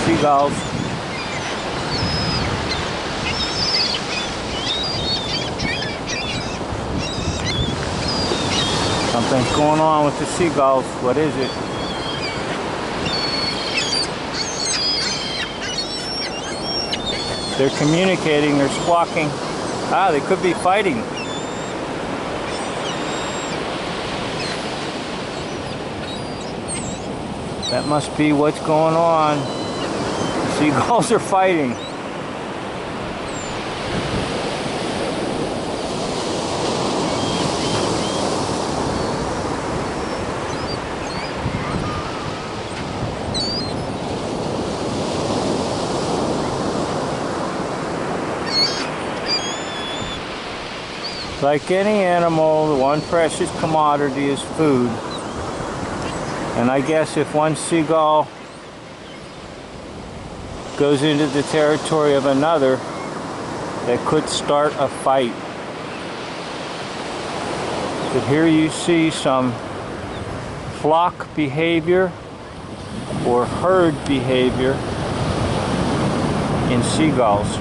Seagulls. Something's going on with the seagulls. What is it? They're communicating, they're squawking. Ah, they could be fighting. That must be what's going on. The seagulls are fighting. Like any animal, the one precious commodity is food. And I guess if one seagull goes into the territory of another, that could start a fight. But here you see some flock behavior or herd behavior in seagulls.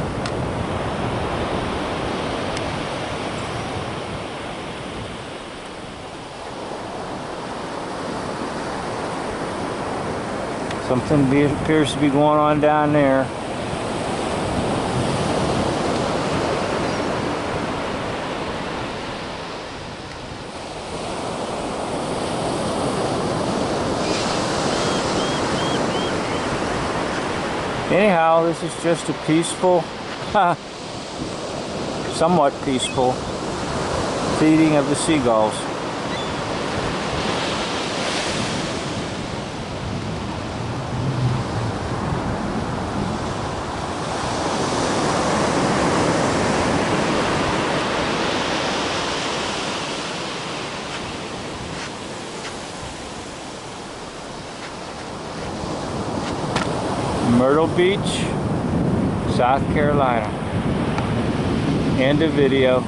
Something appears to be going on down there. Anyhow, this is just a peaceful, somewhat peaceful feeding of the seagulls. Myrtle Beach, South Carolina. End of video.